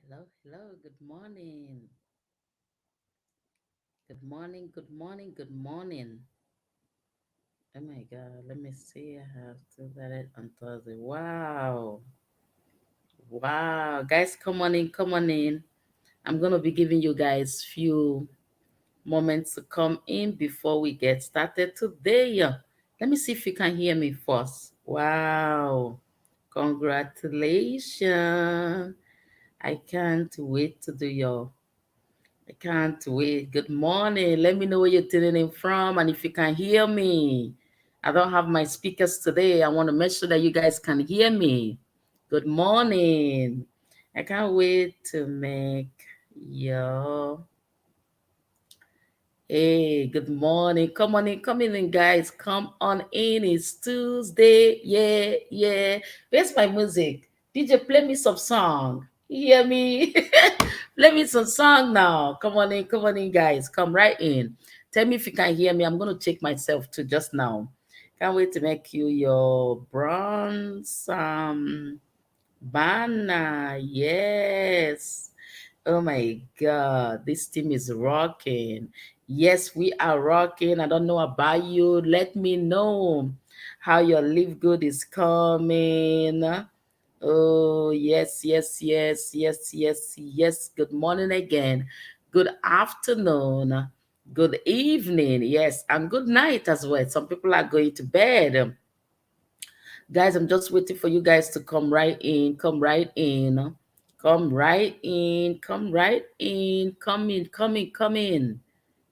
Hello, hello, good morning. Good morning, good morning, good morning. Oh my God, let me see. I have to let it on Thursday. Wow. Wow. Guys, come on in, come on in. I'm going to be giving you guys few moments to come in before we get started today. Let me see if you can hear me first. Wow. Congratulations. I can't wait to do your I can't wait. Good morning. Let me know where you're tuning in from and if you can hear me. I don't have my speakers today. I want to make sure that you guys can hear me. Good morning. I can't wait to make your Hey, good morning. Come on in, come in, guys. Come on in. It's Tuesday. Yeah, yeah. Where's my music? DJ, play me some song. You hear me? Play me some song now. Come on in, guys. Come right in. Tell me if you can hear me. I'm gonna check myself too just now. Can't wait to make you your bronze banner. Yes. Oh my God, this team is rocking. Yes, we are rocking. I don't know about you. Let me know how your Live Good is coming. Oh, yes, yes, yes, yes, yes, yes. Good morning again. Good afternoon. Good evening. Yes, and good night as well. Some people are going to bed. Guys, I'm just waiting for you guys to come right in. Come right in. Come right in. Come right in. Come in. Come in. Come in.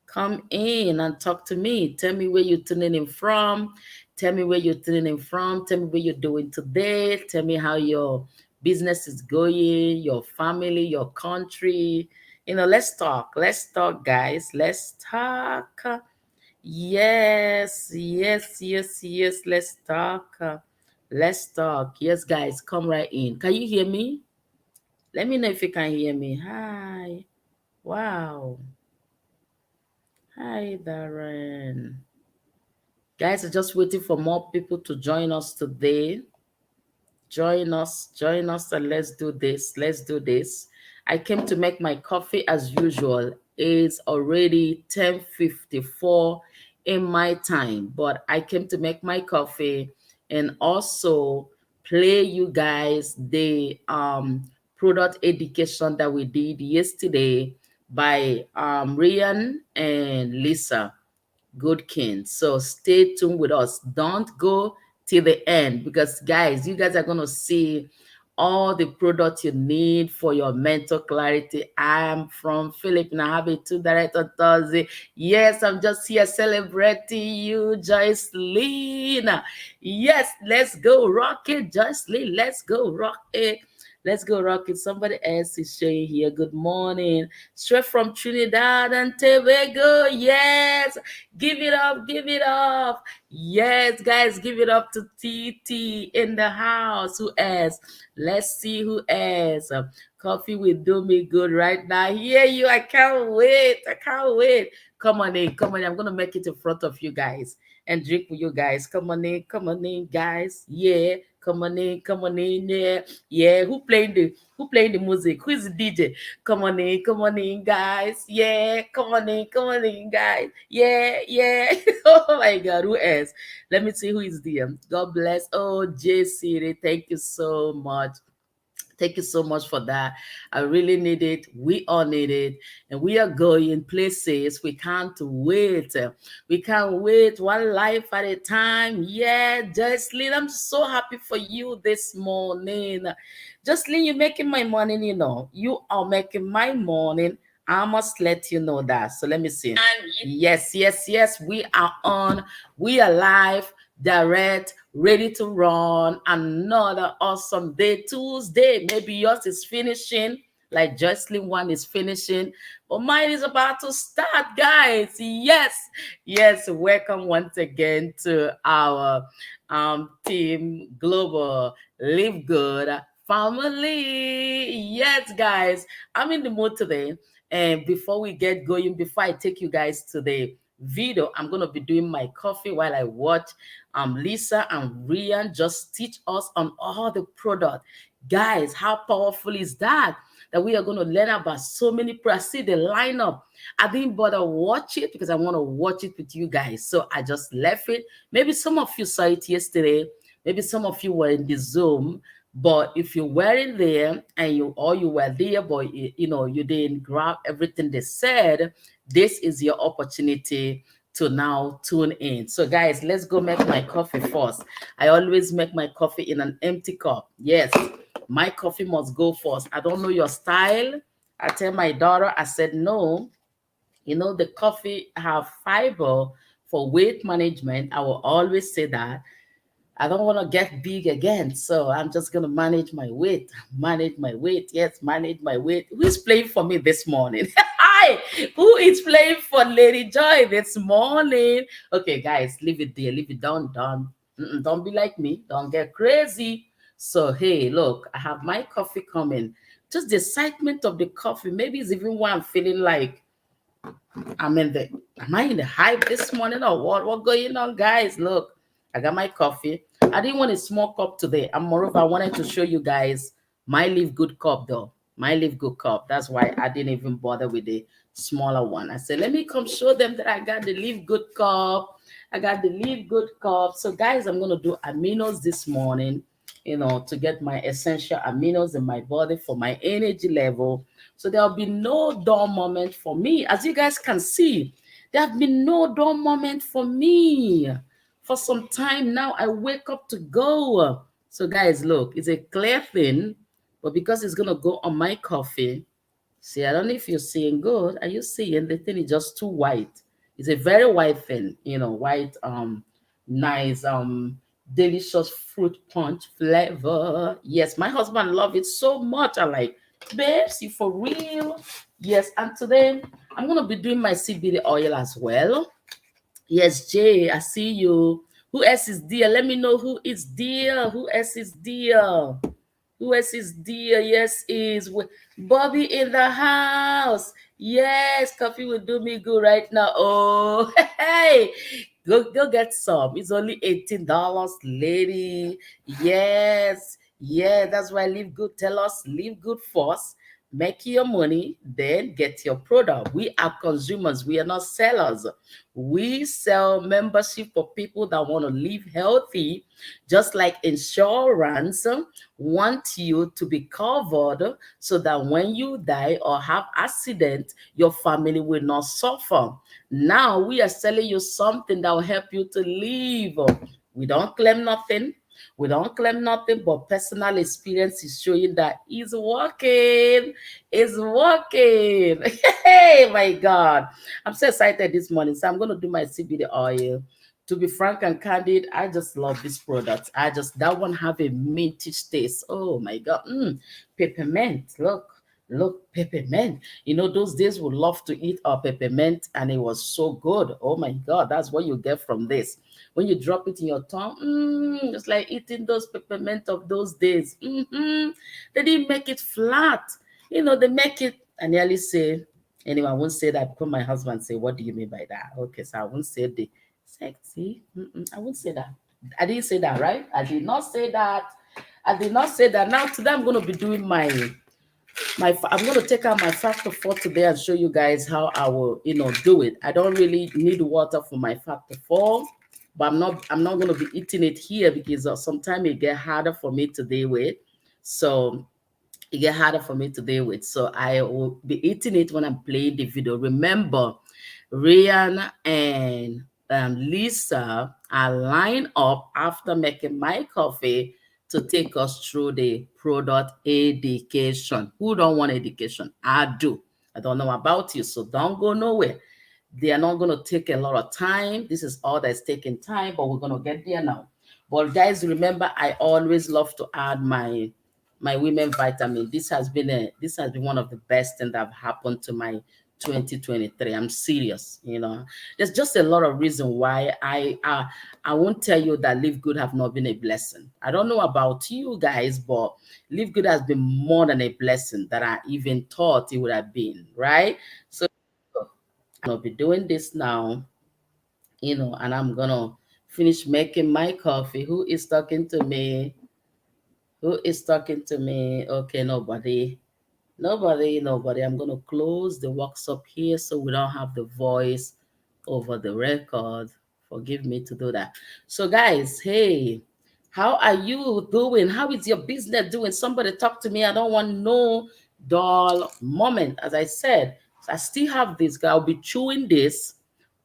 Come in and talk to me. Tell me where you're tuning in from. Tell me where you're tuning in from. Tell me what you're doing today. Tell me how your business is going, your family, your country. Let's talk. Let's talk, guys. Let's talk. Yes, yes, yes, yes. Let's talk. Let's talk. Yes, guys, come right in. Can you hear me? Let me know if you can hear me. Hi. Wow. Hi, Darren. Guys, I'm just waiting for more people to join us today. Join us, and let's do this. Let's do this. I came to make my coffee as usual. It's already 10:54 in my time, but I came to make my coffee and also play you guys the product education that we did yesterday by Rian and Lisa Goodkin. So stay tuned with us. Don't go till the end because, guys, you guys are going to see all the products you need for your mental clarity. I'm from Philippines. I have a two director Thursday. Yes, I'm just here celebrating you, Joycelyn. Yes, let's go rock it, Joycelyn. Let's go rock it. Let's go rock it. Somebody else is showing here. Good morning. Straight from Trinidad and Tobago. Yes. Give it up, give it up. Yes, guys, give it up to TT in the house. Who else? Let's see who else. Coffee will do me good right now. Hear you. I can't wait. I can't wait. Come on in. Come on in. I'm going to make it in front of you guys and drink with you guys. Come on in. Come on in, guys. Yeah. Come on in. Come on in. Yeah. Yeah. Who playing the music? Who is the DJ? Come on in, guys. Yeah, come on in, guys. Yeah, yeah. Oh my God, who else? Let me see who is there. God bless. Oh, J City, thank you so much. Thank you so much for that. I really need it. We all need it. And we are going places. We can't wait. We can't wait one life at a time. Yeah, Jocelyn, I'm so happy for you this morning. Jocelyn, you're making my morning, You are making my morning. I must let you know that. So let me see. Yes, yes, yes. We are on. We are live, direct, ready to run. Another awesome day, Tuesday. Maybe yours is finishing, like Jocelyn one is finishing, but mine is about to start, guys. Yes, yes. Welcome once again to our team global Live Good family. Yes, guys. I'm in the mood today. And before we get going, before I take you guys to the video, I'm gonna be doing my coffee while I watch Lisa and Rian just teach us on all the product. Guys, how powerful is that? that we are going to learn about so many I see the lineup. I didn't bother watch it because I want to watch it with you guys. So I just left it. Maybe some of you saw it yesterday. Maybe some of you were in the Zoom. But if you weren't there and you were there, but you didn't grab everything they said, this is your opportunity to now tune in. So guys, let's go make my coffee first. I always make my coffee in an empty cup. Yes, my coffee must go first. I don't know your style. I tell my daughter, I said, no, the coffee have fiber for weight management. I will always say that. I don't want to get big again, so I'm just going to manage my weight. Manage my weight. Yes, manage my weight. Who's playing for me this morning? Hi! Who is playing for Lady Joy this morning? Okay, guys, leave it there. Leave it down. Don't be like me. Don't get crazy. So, hey, look, I have my coffee coming. Just the excitement of the coffee. Maybe it's even why I'm feeling like am I in the hype this morning or what? What going on, guys? Look, I got my coffee. I didn't want a small cup today. And moreover, I wanted to show you guys my LiveGood cup though. My LiveGood cup. That's why I didn't even bother with the smaller one. I said, let me come show them that I got the LiveGood cup. I got the LiveGood cup. So guys, I'm gonna do aminos this morning, to get my essential aminos in my body for my energy level. So there'll be no dull moment for me. As you guys can see, there have been no dull moment for me. For some time now, I wake up to go. So guys, look, it's a clear thing, but because it's gonna go on my coffee, see, I don't know if you're seeing good. Are you seeing the thing is just too white? It's a very white thing, white, nice, delicious fruit punch flavor. Yes, my husband love it so much. I like, babes, you for real? Yes, and today I'm gonna be doing my CBD oil as well. Yes, Jay, I see you. Who else is dear? Let me know who is dear. Who else is dear? Who else is dear? Yes, is Bobby in the house. Yes, coffee will do me good right now. Oh, hey, go get some. It's only $18, lady. Yes, yeah, that's why Live Good tell us live good first. Make your money, then get your product. We are consumers, we are not sellers. We sell membership for people that want to live healthy, just like insurance want you to be covered so that when you die or have accident, your family will not suffer. Now we are selling you something that will help you to live. We don't claim nothing. We don't claim nothing, but personal experience is showing that it's working. It's working. Hey, my God. I'm so excited this morning. So I'm going to do my CBD oil. To be frank and candid, I just love this product. That one have a minty taste. Oh my God. Peppermint. Look, peppermint. Those days we love to eat our peppermint and it was so good. Oh my God. That's what you get from this. When you drop it in your tongue, it's like eating those peppermint of those days. They didn't make it flat. They make it, I nearly say, anyway, I won't say that because my husband say, what do you mean by that? Okay, so I won't say the sexy. I won't say that. I didn't say that, right? I did not say that. I did not say that. Now today I'm going to be doing I'm going to take out my factor 4 today and show you guys how I will, do it. I don't really need water for my factor 4, but I'm not going to be eating it here because sometimes it get harder for me to deal with. So it get harder for me to deal with. So I will be eating it when I'm playing the video. Remember, Ryan and Lisa are lined up after making my coffee to take us through the product education. Who don't want education? I do. I don't know about you, so don't go nowhere. They are not going to take a lot of time. This is all that's taking time, but we're going to get there now. But guys, remember, I always love to add my women vitamin. This has been one of the best things that have happened to my 2023. I'm serious. There's just a lot of reason why I won't tell you that Live Good have not been a blessing. I don't know about you guys, but Live Good has been more than a blessing that I even thought it would have been, right? So I'm gonna be doing this now, and I'm gonna finish making my coffee. Who is talking to me? Who is talking to me? Okay, nobody. Nobody. I'm gonna close the workshop here so we don't have the voice over the record. Forgive me to do that. So, guys, hey, how are you doing? How is your business doing? Somebody talk to me. I don't want no dull moment. As I said, so I still have this. I'll be chewing this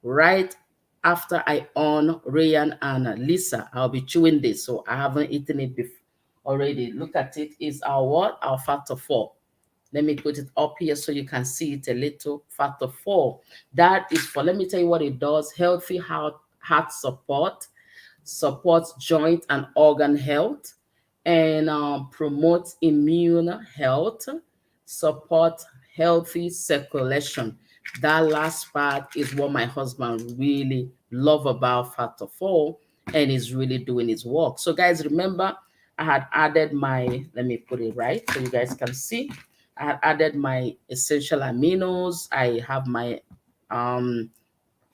right after I on Rayan and Lisa. I'll be chewing this. So I haven't eaten it before already. Look at it. It's our what? Our factor four. Let me put it up here so you can see it a little. Factor four. That is for, let me tell you what it does. Healthy heart support, supports joint and organ health, and promotes immune health, support healthy circulation. That last part is what my husband really love about factor four, and is really doing his work. So guys, remember I had added my, let me put it right so you guys can see. I had added my essential aminos. I have my um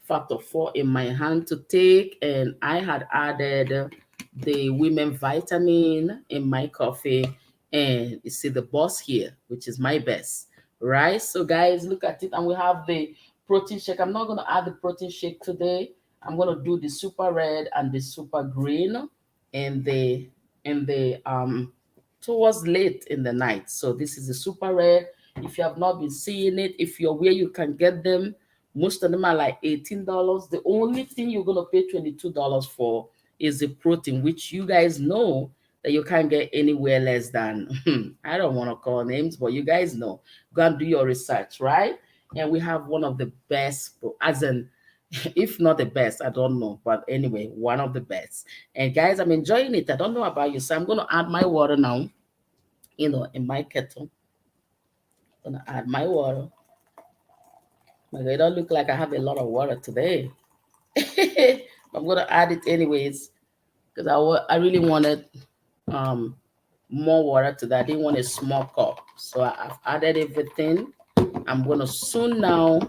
factor four in my hand to take, and I had added the women vitamin in my coffee, and you see the boss here, which is my best, right? So guys, look at it, and we have the protein shake. I'm not going to add the protein shake today. I'm going to do the super red and the super green in the towards late in the night. So this is the super red. If you have not been seeing it, if you're where you can get them, most of them are like $18. The only thing you're gonna pay $22 for is the protein, which you guys know that you can't get anywhere less than I don't want to call names, but you guys know. Go and do your research, right? And we have one of the best, as in, if not the best, I don't know, but anyway, one of the best. And guys, I'm enjoying it. I don't know about you, so I'm gonna add my water now. In my kettle, I'm gonna add my water. My God, it don't look like I have a lot of water today. I'm gonna add it anyways because I really wanted um more water to that. I didn't want a small cup, so I've added everything. I'm gonna soon now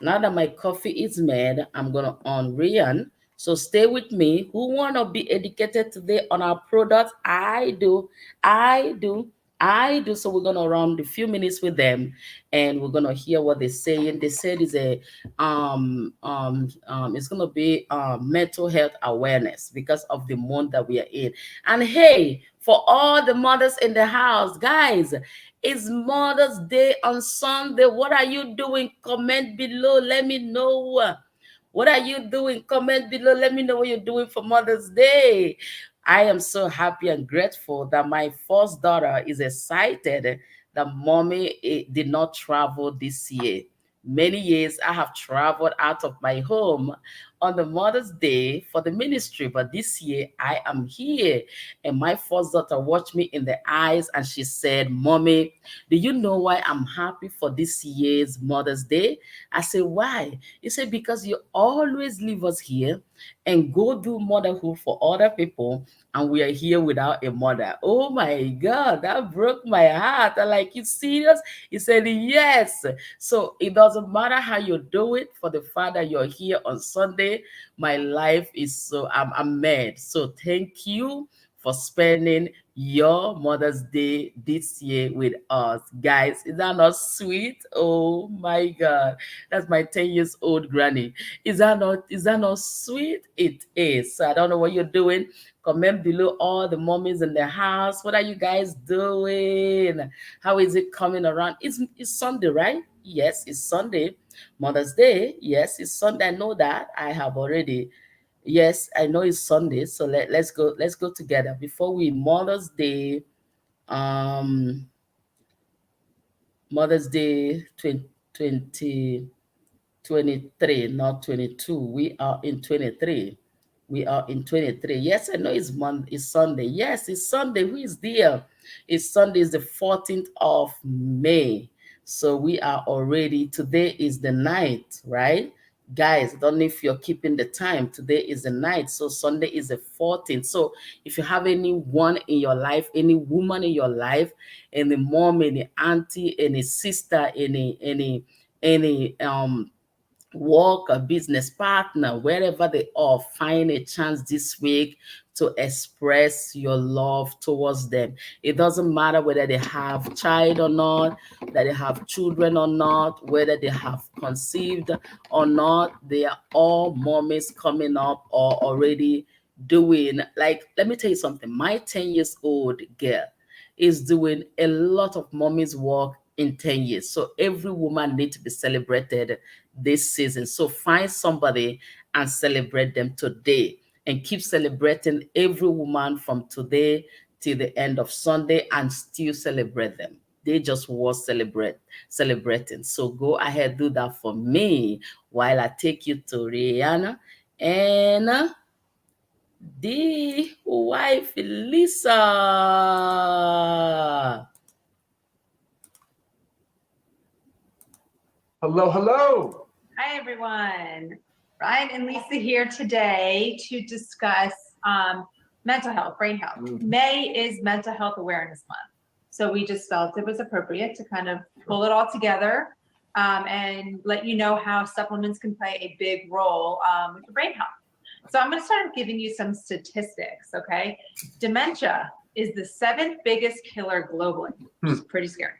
that my coffee is made, I'm gonna on Rian. So stay with me. Who wanna be educated today on our products? I do, I do, I do. So we're gonna run a few minutes with them, and we're gonna hear what they're saying. They said it's a it's gonna be mental health awareness because of the month that we are in. And hey, for all the mothers in the house, guys, it's Mother's Day on Sunday. What are you doing? Comment below. Let me know. What are you doing? Comment below. Let me know what you're doing for Mother's Day. I am so happy and grateful that my first daughter is excited that mommy did not travel this year. Many years I have traveled out of my home on the Mother's Day for the ministry, but this year I am here. And my first daughter watched me in the eyes and she said, Mommy, do you know why I'm happy for this year's Mother's Day? I said, why? He said, because you always leave us here and go do motherhood for other people, and we are here without a mother. Oh my God, that broke my heart. I'm like, you serious? He said, yes. So it doesn't matter how you do it, for the fact that you're here on Sunday, my life is so, I'm mad. So thank you for spending your Mother's Day this year with us. Guys, is that not sweet? Oh my God. That's my 10 years old granny. Is that not sweet? It is. So I don't know what you're doing. Comment below, all the mommies in the house. What are you guys doing? How is it coming around? It's Sunday, right? Yes, it's Sunday. Mother's Day. Yes, it's Sunday. I know that. I have already. Yes, I know it's Sunday. So let's go together. Before we um Mother's Day 20, 23, not 22. We are in 23. We are in 23. Yes, I know it's Sunday. Yes, it's Sunday. Who is there? It's Sunday, is the 14th of May. So we are already, today is the night, right? Guys, I don't know if you're keeping the time. Today is the night. So Sunday is the 14th. So if you have anyone in your life, any woman in your life, any mom, any auntie, any sister, any work, a business partner, wherever they are, find a chance this week to express your love towards them. It doesn't matter whether they have child or not, that they have children or not, whether they have conceived or not. They are all mommies coming up or already doing. Like, let me tell you something. My 10 years old girl is doing a lot of mommy's work in 10 years. So every woman needs to be celebrated this season. So find somebody and celebrate them today, and keep celebrating every woman from today till the end of Sunday, and still celebrate them. They just were celebrating. So go ahead, do that for me while I take you to Rihanna and the wife Lisa. Hello, hello. Hi, everyone. Ryan and Lisa here today to discuss mental health, brain health. May is Mental Health Awareness Month. So we just felt it was appropriate to kind of pull it all together and let you know how supplements can play a big role with the brain health. So I'm going to start giving you some statistics, okay? Dementia is the 7th biggest killer globally, which is pretty scary.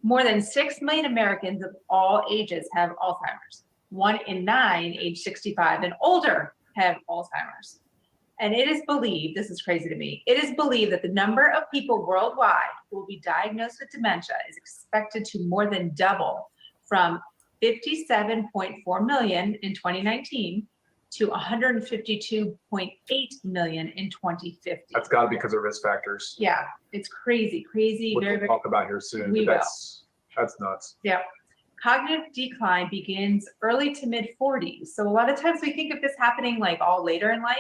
More than 6 million Americans of all ages have Alzheimer's. 1 in 9 age 65 and older have Alzheimer's. And it is believed, this is crazy to me, it is believed that the number of people worldwide who will be diagnosed with dementia is expected to more than double from 57.4 million in 2019 to 152.8 million in 2050. That's got to be because of risk factors. Yeah, it's crazy, Which very, we'll talk about here soon. We But that's nuts. Yeah. Cognitive decline begins early to mid 40s. So a lot of times we think of this happening like all later in life.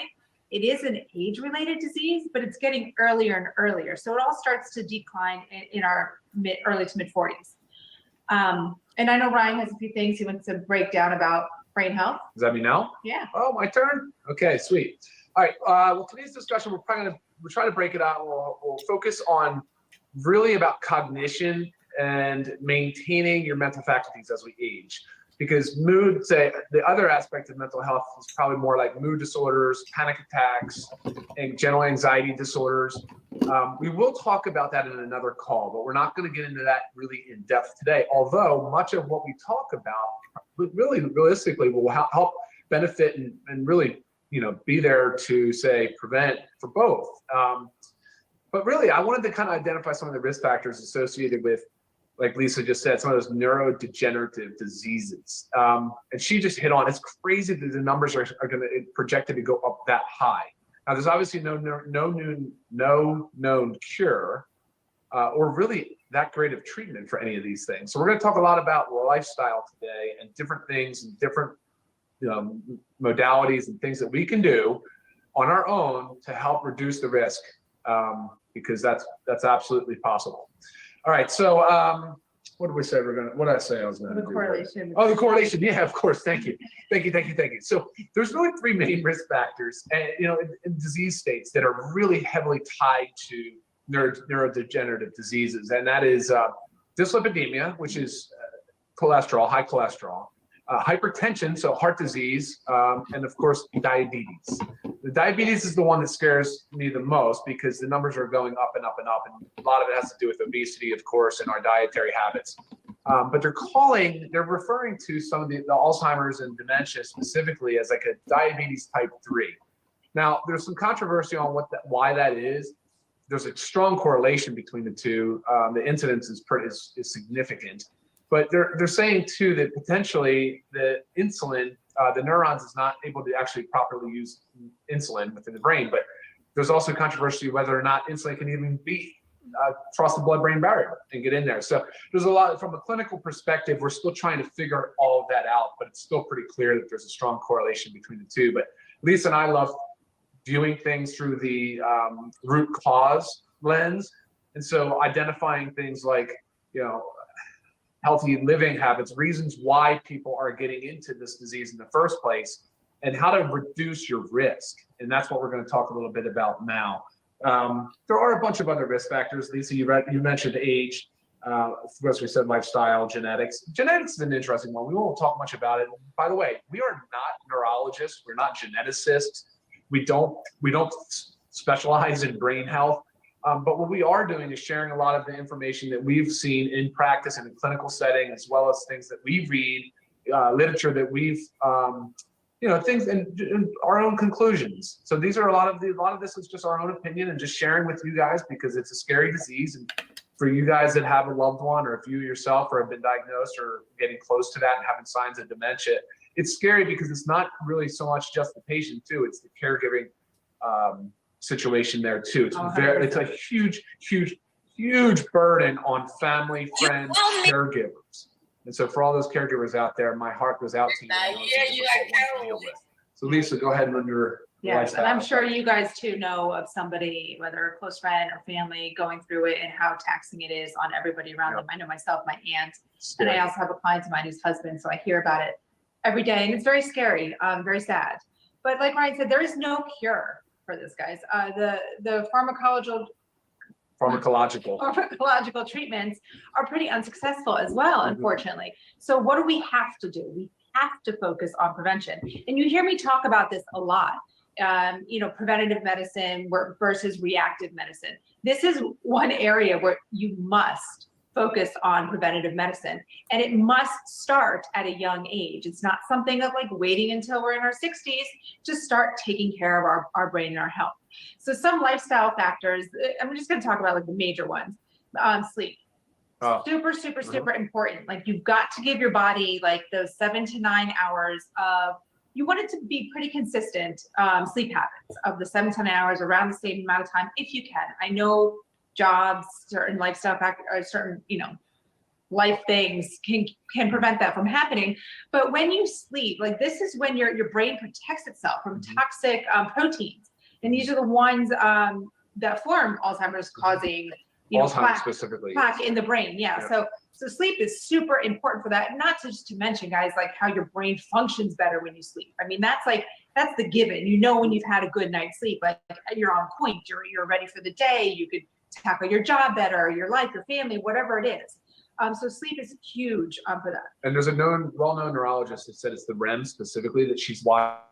It is an age-related disease, but it's getting earlier and earlier. So it all starts to decline in our early to mid 40s. And I know Ryan has a few things he wants to break down about brain health. Does that mean now? Yeah. Oh, my turn? Okay, sweet. All right, well, today's discussion, we're trying to break it out. We'll focus on really about cognition and maintaining your mental faculties as we age. Because mood, say, the other aspect of mental health is probably more like mood disorders, panic attacks, and general anxiety disorders. We will talk about that in another call, but we're not going to get into that really in depth today. Although much of what we talk about really realistically will help benefit and really, be there to say prevent for both. But really, I wanted to kind of identify some of the risk factors associated with, like Lisa just said, some of those neurodegenerative diseases. And she just hit on, it's crazy that the numbers are going to projected to go up that high. Now, there's obviously no known cure or really that great of treatment for any of these things. So we're going to talk a lot about lifestyle today and different things and different modalities and things that we can do on our own to help reduce the risk, because that's absolutely possible. All right, so what did we say what did I say I was going to do? The correlation. Oh, the correlation. Yeah, of course. Thank you. So there's really 3 main risk factors, in disease states that are really heavily tied to neurodegenerative diseases, and that is dyslipidemia, which is high cholesterol, hypertension, so heart disease, and of course diabetes. The diabetes is the one that scares me the most because the numbers are going up and up and up, and a lot of it has to do with obesity, of course, and our dietary habits. But they're referring to some of the Alzheimer's and dementia specifically as like a diabetes type 3. Now, there's some controversy on why that is. There's a strong correlation between the two. The incidence is significant. But they're saying too that potentially the insulin, the neurons is not able to actually properly use insulin within the brain. But there's also controversy whether or not insulin can even cross the blood-brain barrier and get in there. So there's a lot from a clinical perspective. We're still trying to figure all of that out, but it's still pretty clear that there's a strong correlation between the two. But Lisa and I love viewing things through the root cause lens, and so identifying things like healthy living habits, reasons why people are getting into this disease in the first place, and how to reduce your risk. And that's what we're going to talk a little bit about now. There are a bunch of other risk factors. Lisa, you mentioned age. Of course, we said lifestyle, genetics. Genetics is an interesting one. We won't talk much about it. By the way, we are not neurologists. We're not geneticists. We don't specialize in brain health. But what we are doing is sharing a lot of the information that we've seen in practice and in clinical setting, as well as things that we read, literature that we've, things and our own conclusions. So these are a lot of this is just our own opinion and just sharing with you guys because it's a scary disease. And for you guys that have a loved one, or if you yourself or have been diagnosed or getting close to that and having signs of dementia, it's scary because it's not really so much just the patient too, it's the caregiving situation there too. It's it's a huge burden on family, friends, caregivers. And so for all those caregivers out there, my heart goes out to you. I know it's a difficult one to deal with. So Lisa, go ahead and run your Yes, and I'm sure you guys too know of somebody, whether a close friend or family, going through it and how taxing it is on everybody around them. I know myself, my aunt, and I also have a client of mine who's husband, so I hear about it every day, and it's very scary, very sad. But like Ryan said, there is no cure for this, guys. The pharmacological treatments are pretty unsuccessful as well, unfortunately. So what do we have to do? We have to focus on prevention. And you hear me talk about this a lot. Preventative medicine versus reactive medicine. This is one area where you must focus on preventative medicine, and it must start at a young age. It's not something of like waiting until we're in our 60s to start taking care of our brain and our health. So some lifestyle factors, I'm just going to talk about like the major ones. Sleep. Super important. Like you've got to give your body like those 7 to 9 hours of, you want it to be pretty consistent sleep habits of the 7 to 9 hours around the same amount of time if you can. I know jobs, certain lifestyle factors, or certain, life things can prevent that from happening. But when you sleep, like this is when your brain protects itself from toxic proteins. And these are the ones that form Alzheimer's causing, Alzheimer's specifically plaque in the brain. Yeah. So sleep is super important for that. Not to mention, guys, like how your brain functions better when you sleep. I mean, that's the given. When you've had a good night's sleep, like you're on point, you're ready for the day. You could tackle your job better, your life, your family, whatever it is. So sleep is huge for that. And there's a well-known neurologist that said it's the REM specifically that she's watched.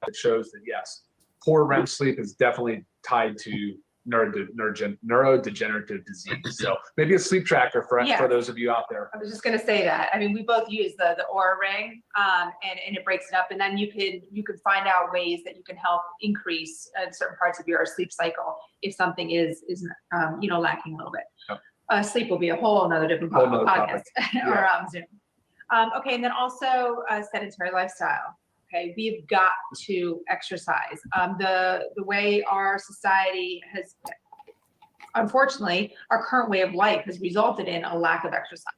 It shows that yes, poor REM sleep is definitely tied to neurodegenerative disease. So maybe a sleep tracker for those of you out there. I was just going to say that. I mean, we both use the Oura Ring, and it breaks it up, and then you can find out ways that you can help increase certain parts of your sleep cycle if something is lacking a little bit. Yep. Sleep will be a whole another different podcast or Zoom. Okay, and then also sedentary lifestyle. Okay, we've got to exercise. The way our society has, unfortunately, our current way of life has resulted in a lack of exercise.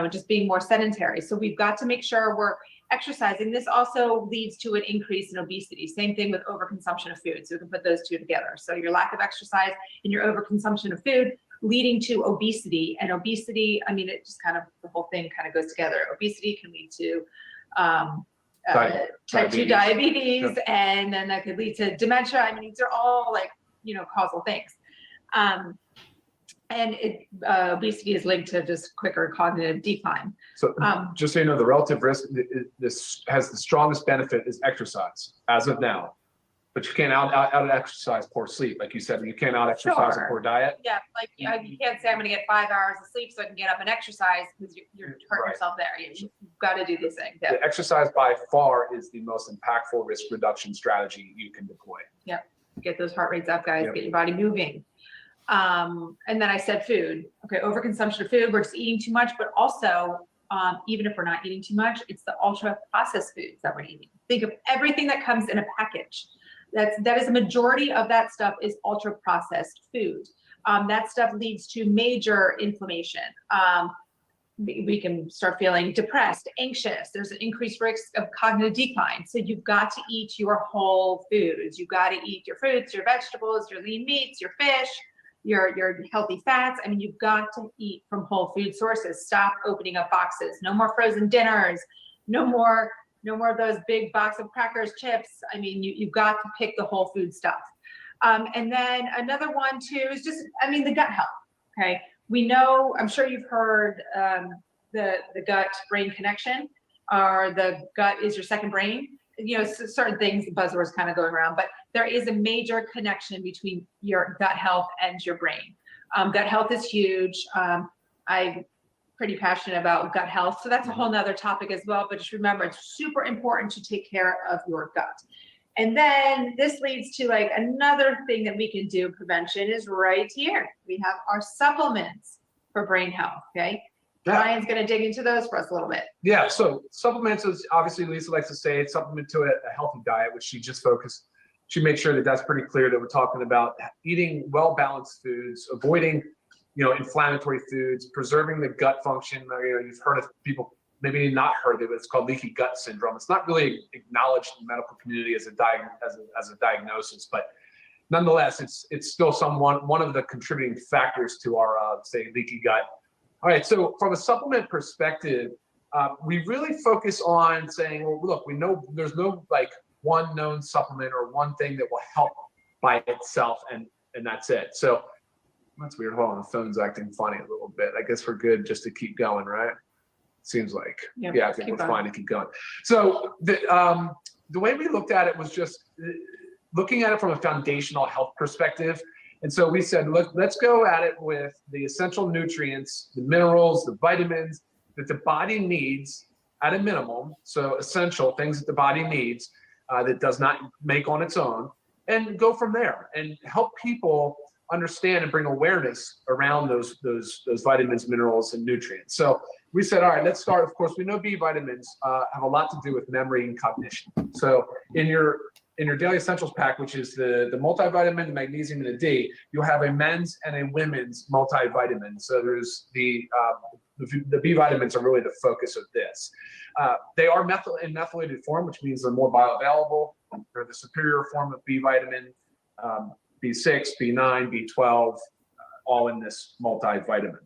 Just being more sedentary. So we've got to make sure we're exercising. This also leads to an increase in obesity. Same thing with overconsumption of food. So we can put those two together. So your lack of exercise and your overconsumption of food leading to obesity. And obesity, I mean, it just the whole thing kind of goes together. Obesity can lead to type 2 diabetes, and then that could lead to dementia. I mean, these are all causal things. And obesity is linked to just quicker cognitive decline. So just so you know, the relative risk, this has the strongest benefit is exercise as of now. But you can't out exercise poor sleep, like you said. You can't out exercise a poor diet. Yeah, you can't say I'm going to get 5 hours of sleep so I can get up and exercise because you're hurting yourself there. You've got to do these things. Yeah. The exercise by far is the most impactful risk reduction strategy you can deploy. Yep. Get those heart rates up, guys. Yep. Get your body moving. And then I said food. Okay, overconsumption of food. We're just eating too much, but also even if we're not eating too much, it's the ultra processed foods that we're eating. Think of everything that comes in a package. That is a majority of that stuff is ultra processed food. That stuff leads to major inflammation. We can start feeling depressed, anxious. There's an increased risk of cognitive decline. So you've got to eat your whole foods. You've got to eat your fruits, your vegetables, your lean meats, your fish, your healthy fats. I mean, you've got to eat from whole food sources. Stop opening up boxes. No more frozen dinners. No more of those big box of crackers, chips. I mean, you've got to pick the whole food stuff. And then another one too is just, the gut health. Okay. We know, I'm sure you've heard the gut-brain connection, or the gut is your second brain. You know, certain things, buzzwords kind of going around, but there is a major connection between your gut health and your brain. Gut health is huge. I'm pretty passionate about gut health, so that's a whole nother topic as well. But just remember, it's super important to take care of your gut. And then this leads to like another thing that we can do. Prevention is right here. We have our supplements for brain health. Okay. Yeah. Ryan's going to dig into those for us a little bit. Yeah, so supplements is obviously, Lisa likes to say it's supplement to a healthy diet, which she made sure that that's pretty clear, that we're talking about eating well-balanced foods, avoiding, inflammatory foods, preserving the gut function. You've heard of people, maybe not heard of it, but it's called leaky gut syndrome. It's not really acknowledged in the medical community as a diagnosis, but nonetheless, it's still one of the contributing factors to our, say, leaky gut. All right, so from a supplement perspective, we really focus on saying, well, look, we know there's no like one known supplement or one thing that will help by itself, and that's it. So that's weird. Hold on, the phone's acting funny a little bit. I guess we're good just to keep going, right? Seems like. Yep, yeah, I think we're fine to keep going. So the way we looked at it was just looking at it from a foundational health perspective. And so we said, let's go at it with the essential nutrients, the minerals, the vitamins that the body needs at a minimum. So essential things that the body needs that does not make on its own, and go from there and help people understand and bring awareness around those vitamins, minerals, and nutrients. So we said, all right, let's start. Of course, we know B vitamins have a lot to do with memory and cognition. So in your daily essentials pack, which is the multivitamin, the magnesium, and the D, you'll have a men's and a women's multivitamin. So there's the B vitamins are really the focus of this. They are in methylated form, which means they're more bioavailable. They're the superior form of B vitamin, B6, B9, B12, all in this multivitamin.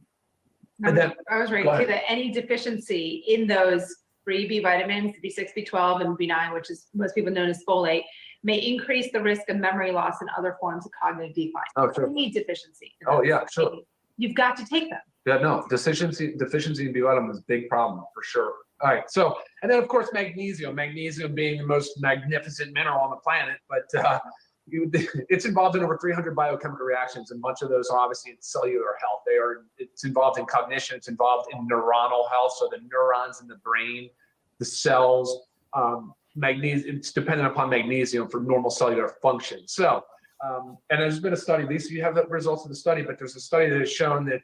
And then I was ready to say that any deficiency in those 3 B vitamins, B6, B12, and B9, which is most people known as folate, may increase the risk of memory loss and other forms of cognitive decline. Oh, sure. Any deficiency. Oh, yeah, sure. You've got to take them. Yeah, no, deficiency in B vitamin is a big problem for sure. All right, so, and then of course magnesium being the most magnificent mineral on the planet, but it's involved in over 300 biochemical reactions, and much of those are obviously in cellular health. It's involved in cognition, it's involved in neuronal health, so the neurons in the brain, the cells, magnesium, it's dependent upon magnesium for normal cellular function. So, and there's been a study, Lisa, you have the results of the study, but there's a study that has shown that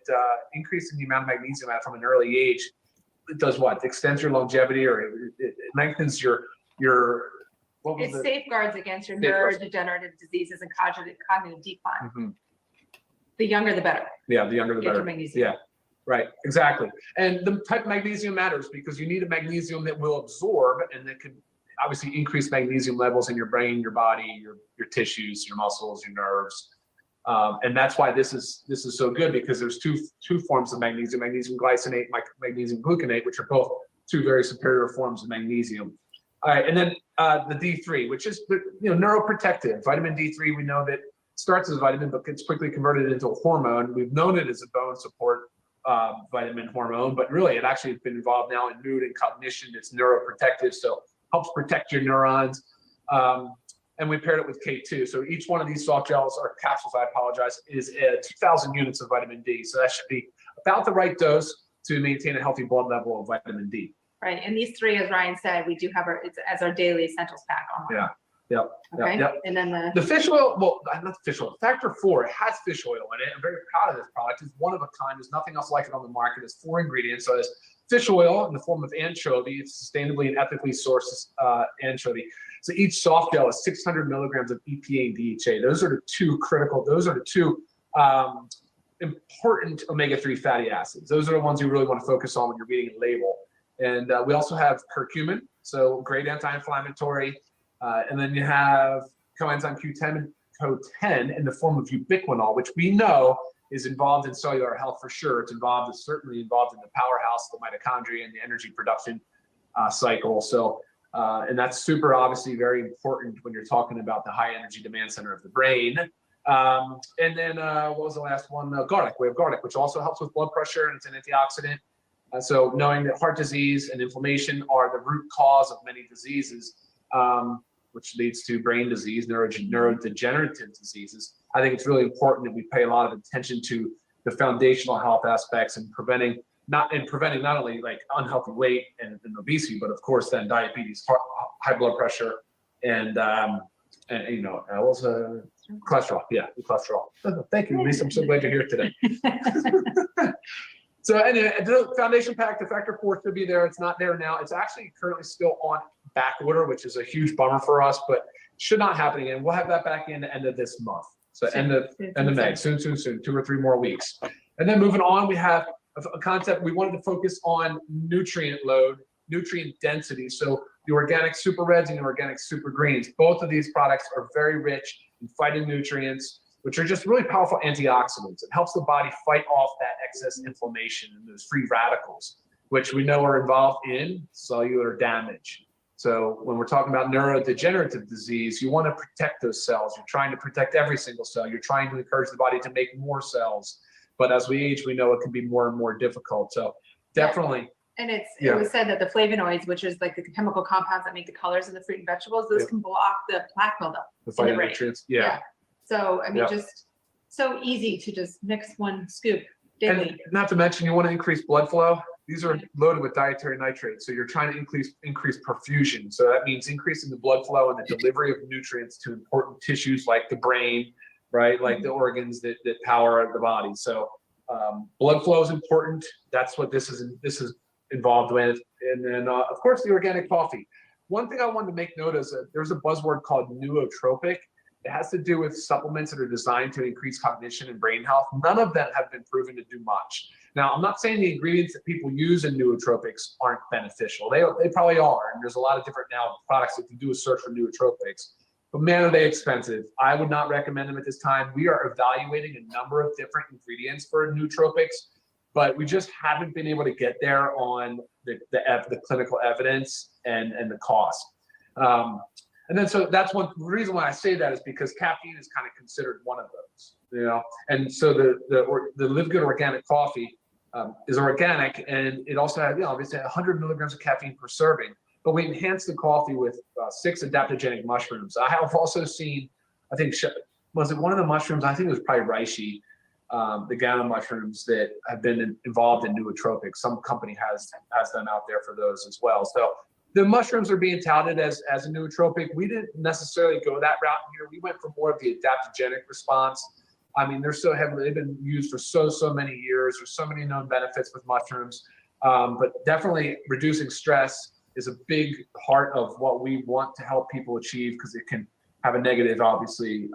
increasing the amount of magnesium from an early age, it does what? It extends your longevity, or it lengthens your it safeguards against your neurodegenerative diseases and cognitive decline. Mm-hmm. The younger, the better. Yeah, the younger, the better. Magnesium. Yeah, right, exactly. And the type of magnesium matters because you need a magnesium that will absorb and that can obviously increase magnesium levels in your brain, your body, your tissues, your muscles, your nerves. And that's why this is so good, because there's two forms of magnesium: magnesium glycinate, magnesium gluconate, which are both two very superior forms of magnesium. All right, and then the D3, which is neuroprotective. Vitamin D3, we know that starts as a vitamin but gets quickly converted into a hormone. We've known it as a bone support vitamin hormone, but really it actually has been involved now in mood and cognition. It's neuroprotective, so helps protect your neurons. And we paired it with K2. So each one of these soft gels, or capsules, I apologize, is 2,000 units of vitamin D. So that should be about the right dose to maintain a healthy blood level of vitamin D. Right, and these 3, as Ryan said, we do have it's as our daily essentials pack online. Yeah, yep. Okay, yep. And then the fish oil, well, not the fish oil, Factor 4, it has fish oil in it. I'm very proud of this product. It's one of a kind. There's nothing else like it on the market. It's 4 ingredients. So it's fish oil in the form of anchovy. It's sustainably and ethically sourced anchovy. So each soft gel is 600 milligrams of EPA and DHA. Those are the two important omega-3 fatty acids. Those are the ones you really want to focus on when you're reading a label. And we also have curcumin, so great anti-inflammatory. And then you have coenzyme Q10 in the form of ubiquinol, which we know is involved in cellular health for sure. It's certainly involved in the powerhouse, the mitochondria, and the energy production cycle. So, and that's super obviously very important when you're talking about the high energy demand center of the brain. And then what was the last one? Garlic. We have garlic, which also helps with blood pressure, and it's an antioxidant. So knowing that heart disease and inflammation are the root cause of many diseases, which leads to brain disease, neurodegenerative diseases, I think it's really important that we pay a lot of attention to the foundational health aspects and preventing not only like unhealthy weight and obesity, but of course then diabetes, high blood pressure, and you know, also cholesterol. Yeah, cholesterol. Thank you, Lisa. I'm so glad you're here today. So anyway, the foundation pack, the factor 4 should be there. It's not there now. It's actually currently still on back order, which is a huge bummer for us, but should not happen again. We'll have that back in the end of this month. So end of May, soon, 2 or 3 more weeks. And then moving on, we have a concept. We wanted to focus on nutrient load, nutrient density. So the organic super reds and the organic super greens, both of these products are very rich in phytonutrients, which are just really powerful antioxidants. It helps the body fight off that excess inflammation and those free radicals, which we know are involved in cellular damage. So when we're talking about neurodegenerative disease, you want to protect those cells. You're trying to protect every single cell. You're trying to encourage the body to make more cells. But as we age, we know it can be more and more difficult. So definitely. And it was said that the flavonoids, which is like the chemical compounds that make the colors in the fruit and vegetables, those can block the plaque buildup. The phytonutrients. Yeah. So, I mean, just so easy to just mix one scoop daily. And not to mention, you want to increase blood flow. These are loaded with dietary nitrates. So you're trying to increase perfusion. So that means increasing the blood flow and the delivery of nutrients to important tissues like the brain, right? Like the organs that power the body. So blood flow is important. That's what this is involved with. And then, of course, the organic coffee. One thing I wanted to make note is that there's a buzzword called nootropic. It has to do with supplements that are designed to increase cognition and brain health. None of them have been proven to do much. Now, I'm not saying the ingredients that people use in nootropics aren't beneficial. They probably are, and there's a lot of different now products that can do a search for nootropics. But man, are they expensive. I would not recommend them at this time. We are evaluating a number of different ingredients for nootropics, but we just haven't been able to get there on the clinical evidence and the cost. And then, so that's one reason why I say that is because caffeine is kind of considered one of those, you know. And so the LiveGood organic coffee is organic, and it also has, you know, obviously 100 milligrams of caffeine per serving. But we enhance the coffee with 6 adaptogenic mushrooms. I have also seen, I think, was it one of the mushrooms? I think it was probably reishi, the gamma mushrooms that have been involved in nootropics. Some company has them out there for those as well. So the mushrooms are being touted as a nootropic. We didn't necessarily go that route here. We went for more of the adaptogenic response. I mean, they've been used for so many years. There's so many known benefits with mushrooms, but definitely reducing stress is a big part of what we want to help people achieve, because it can have a negative, obviously,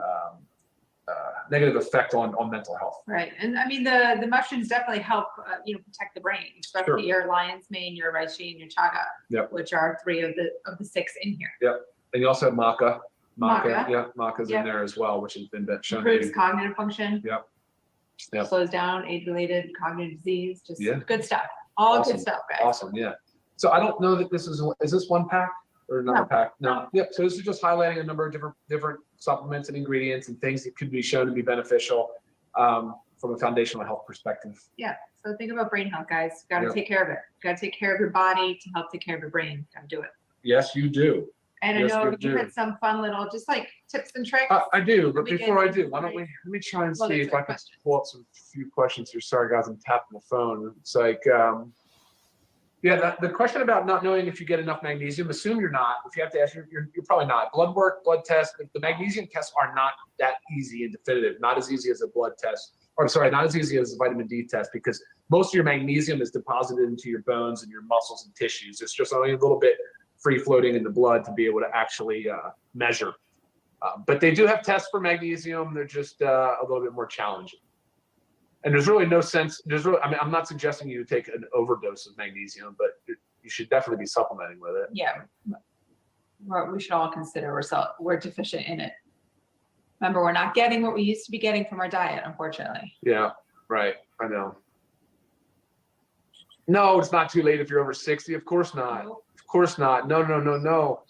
negative effect on mental health. Right, and I mean the mushrooms definitely help protect the brain, especially your lion's mane, your reishi, and your chaga, which are 3 of the 6 in here. Yep, and you also have maca. Maca's in there as well, which has been shown. Improves cognitive function. Yep. Slows down age-related cognitive disease. Just good stuff. All awesome. Good stuff, guys. Awesome, yeah. So I don't know that this is this one pack or another pack? No. Yep. So this is just highlighting a number of different supplements and ingredients and things that could be shown to be beneficial from a foundational health perspective. Yeah. So think about brain health, guys. Got to take care of it. Got to take care of your body to help take care of your brain. Got to do it. Yes, you do. And yes, I know you had some fun little, just like tips and tricks. I do, but before I do, why don't let me try and see if I can pull up few questions here. Sorry, guys, I'm tapping the phone. It's like, the question about not knowing if you get enough magnesium, assume you're not. If you have to ask, you're probably not. Blood work, blood tests, the magnesium tests are not that easy and definitive, not as easy as a blood test. Or sorry, not as easy as a vitamin D test, because most of your magnesium is deposited into your bones and your muscles and tissues. It's just only a little bit free floating in the blood to be able to actually measure. But they do have tests for magnesium. They're just a little bit more challenging. And there's really no sense, I'm not suggesting you take an overdose of magnesium, but you should definitely be supplementing with it. Yeah. We should all consider we're deficient in it. Remember, we're not getting what we used to be getting from our diet, unfortunately. Yeah, right. I know. No, it's not too late if you're over 60. Of course not. No. Of Of course not. No, no, no, no.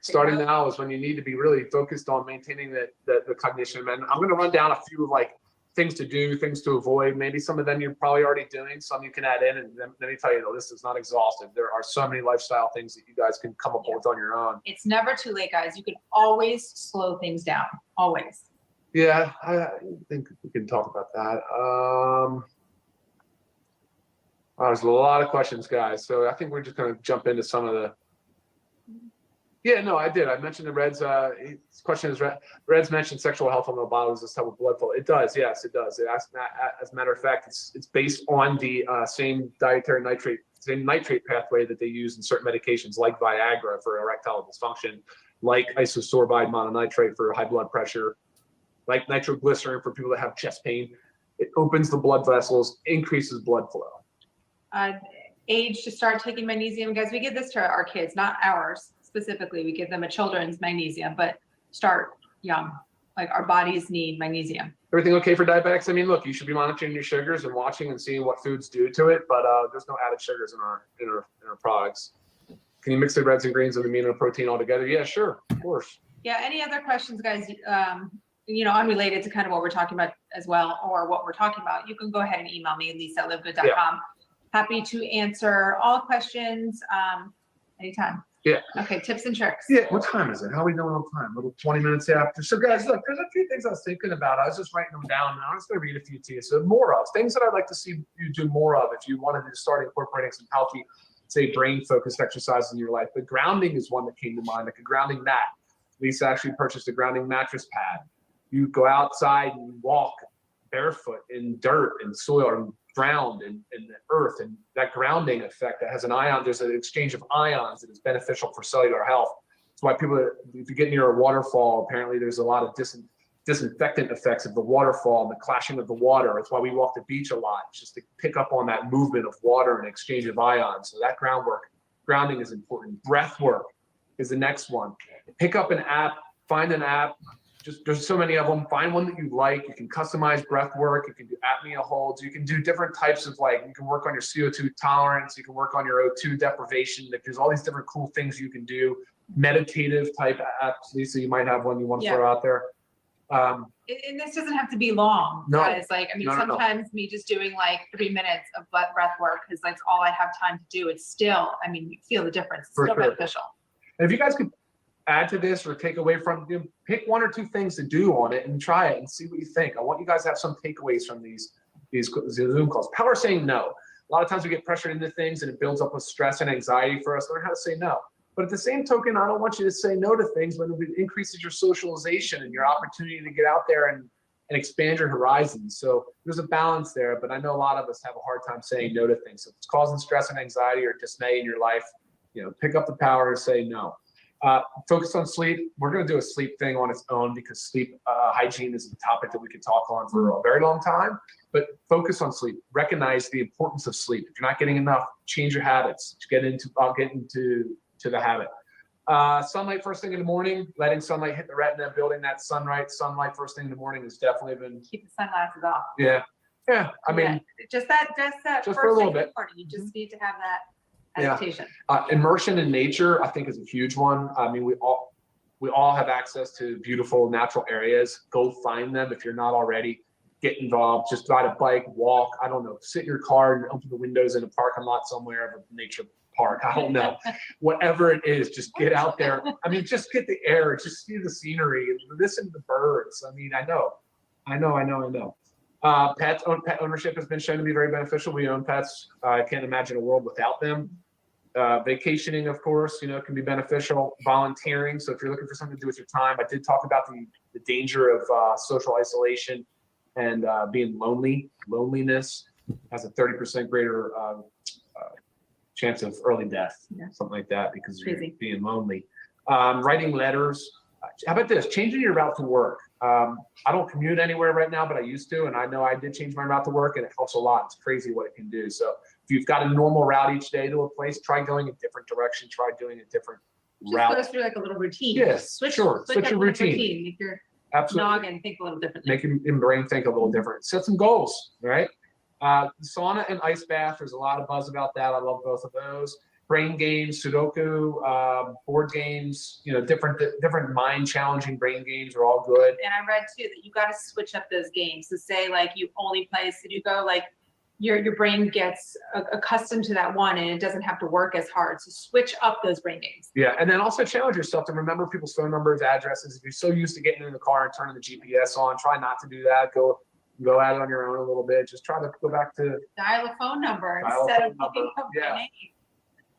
Starting Figure out- now is when you need to be really focused on maintaining the cognition. And I'm going to run down a few like things to do, things to avoid. Maybe some of them you're probably already doing, some you can add in. And then let me tell you, the list is not exhaustive. There are so many lifestyle things that you guys can come up with on your own. It's never too late, guys. You can always slow things down. Always. Yeah, I think we can talk about that. There's a lot of questions, guys. So I think we're just going to jump into some of the. Yeah, no, I did. I mentioned the Reds. His question is, Reds mentioned sexual health on the bottle. Does this help with blood flow? It does. Yes, it does. As a matter of fact, it's based on the same nitrate pathway that they use in certain medications, like Viagra for erectile dysfunction, like isosorbide mononitrate for high blood pressure, like nitroglycerin for people that have chest pain. It opens the blood vessels, increases blood flow. Age to start taking magnesium, guys. We give this to our kids, not ours specifically. We give them a children's magnesium, but start young. Like our bodies need magnesium. Everything okay for diabetics? I mean, look, you should be monitoring your sugars and watching and seeing what foods do to it, but there's no added sugars in our products. Can you mix the reds and greens and amino protein all together? Yeah, sure, of course. Yeah. Any other questions, guys? Unrelated to kind of what we're talking about as well, or what we're talking about, you can go ahead and email me, lisa@livegood.com. Yeah. Happy to answer all questions anytime. Yeah. Okay, tips and tricks. Yeah, what time is it? How are we doing on time? A little 20 minutes after. So guys, look, there's a few things I was thinking about. I was just writing them down. I'm just going to read a few to you. So more of things that I'd like to see you do more of if you wanted to start incorporating some healthy, say, brain-focused exercises in your life. But grounding is one that came to mind, like a grounding mat. Lisa actually purchased a grounding mattress pad. You go outside and you walk barefoot in dirt and soil and ground in the earth, and that grounding effect that has there's an exchange of ions that is beneficial for cellular health. That's why people, if you get near a waterfall, apparently there's a lot of disinfectant effects of the waterfall and the clashing of the water. It's why we walk the beach a lot, just to pick up on that movement of water and exchange of ions. So that grounding is important. Breath work is the next one. Pick up an app, find an app. There's so many of them. Find one that you like. You can customize breath work. You can do apnea holds. You can do different types of you can work on your CO2 tolerance. You can work on your O2 deprivation. There's all these different cool things you can do. Meditative type apps. Lisa, you might have one you want to throw out there. And this doesn't have to be long, No. guys. Sometimes me just doing 3 minutes of breath work, because that's all I have time to do. It's still, you feel the difference. It's still beneficial. And if you guys could add to this or take away from, pick one or two things to do on it and try it and see what you think. I want you guys to have some takeaways from these Zoom calls. Power saying no. A lot of times we get pressured into things and it builds up with stress and anxiety for us. Learn how to say no. But at the same token, I don't want you to say no to things when it increases your socialization and your opportunity to get out there and expand your horizons. So there's a balance there, but I know a lot of us have a hard time saying no to things. So if it's causing stress and anxiety or dismay in your life, pick up the power to say no. Focus on sleep. We're going to do a sleep thing on its own, because sleep hygiene is a topic that we could talk on for a very long time. But focus on sleep. Recognize the importance of sleep. If you're not getting enough, change your habits. I'll get into the habit. Sunlight first thing in the morning. Letting sunlight hit the retina, building that sunlight first thing in the morning has definitely been. Keep the sunglasses off. Yeah. I mean, just that just first for a little thing in bit. the morning. You just need to have that adaptation. Immersion in nature, I think, is a huge one. I mean, we all have access to beautiful natural areas. Go find them if you're not already. Get involved. Just ride a bike, walk. I don't know. Sit in your car and open the windows in a parking lot somewhere, of a nature park. I don't know. Whatever it is, just get out there. Just get the air. Just see the scenery. Listen to the birds. I know. Pet ownership has been shown to be very beneficial. We own pets. I can't imagine a world without them. Vacationing, of course, can be beneficial. Volunteering. So if you're looking for something to do with your time, I did talk about the danger of social isolation and being lonely. Loneliness has a 30% greater chance of early death, something like that, because you're being lonely. Writing letters. How about this? Changing your route to work. I don't commute anywhere right now, but I used to, and I know I did change my route to work, and it helps a lot. It's crazy what it can do. So if you've got a normal route each day to a place, try going a different direction. Try doing a different route. Just go through a little routine. Yes, switch your routine. Make your Absolutely. noggin think a little differently. Make your brain think a little different. Set some goals, right? Sauna and ice bath. There's a lot of buzz about that. I love both of those. brain games, Sudoku, board games, different mind challenging brain games are all good. And I read too that you got to switch up those games. So say like you only play Sudoku, like your brain gets accustomed to that one and it doesn't have to work as hard. So switch up those brain games. Yeah, and then also challenge yourself to remember people's phone numbers, addresses. If you're so used to getting in the car and turning the GPS on, try not to do that. Go at it on your own a little bit. Just try to go back to Dial a phone number Dial a instead phone of looking number, up yeah. my name.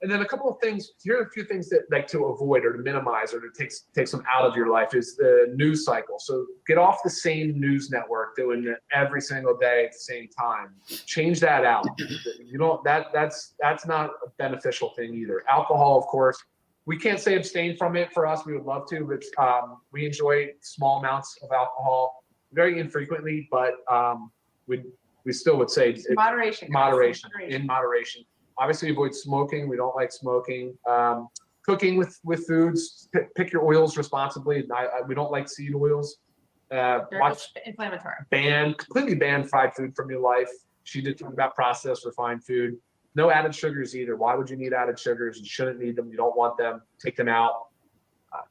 And then a couple of things. Here are a few things that like to avoid or to minimize or to take some out of your life is the news cycle. So get off the same news network doing it every single day at the same time. Change that out. That's not a beneficial thing either. Alcohol, of course, we can't say abstain from it. For us, we would love to, but we enjoy small amounts of alcohol very infrequently, but we still would say Moderation. in moderation. Obviously, avoid smoking. We don't like smoking. Cooking with foods. Pick your oils responsibly. We don't like seed oils. They're inflammatory. Completely ban fried food from your life. She did talk about processed refined food. No added sugars either. Why would you need added sugars? You shouldn't need them. You don't want them. Take them out.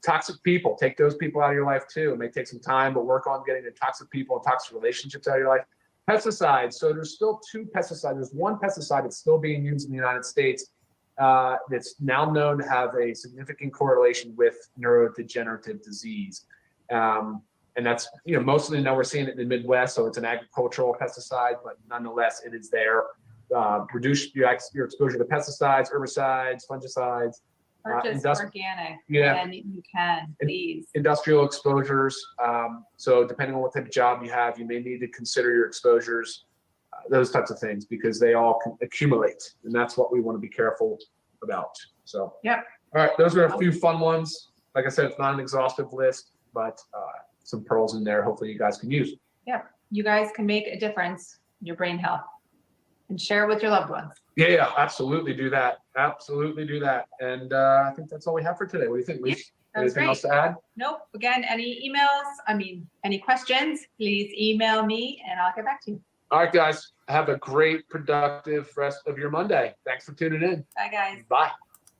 Toxic people. Take those people out of your life too. It may take some time, but work on getting the toxic people and toxic relationships out of your life. Pesticides. So there's still 2 pesticides. There's one pesticide that's still being used in the United States that's now known to have a significant correlation with neurodegenerative disease. And that's, mostly now we're seeing it in the Midwest. So it's an agricultural pesticide, but nonetheless, it is there. Reduce your exposure to pesticides, herbicides, fungicides. Purchase organic. Yeah. And you can, please. Industrial exposures. So depending on what type of job you have, you may need to consider your exposures, those types of things, because they all can accumulate. And that's what we want to be careful about. So, Yep. All right. Those are a few fun ones. Like I said, it's not an exhaustive list, but some pearls in there. Hopefully you guys can use. Yep. You guys can make a difference in your brain health and share it with your loved ones. Yeah, absolutely do that. Absolutely do that. And I think that's all we have for today. What do you think, Lise? Anything else to add? Nope. Again, any any questions, please email me and I'll get back to you. All right, guys. Have a great, productive rest of your Monday. Thanks for tuning in. Bye, guys. Bye.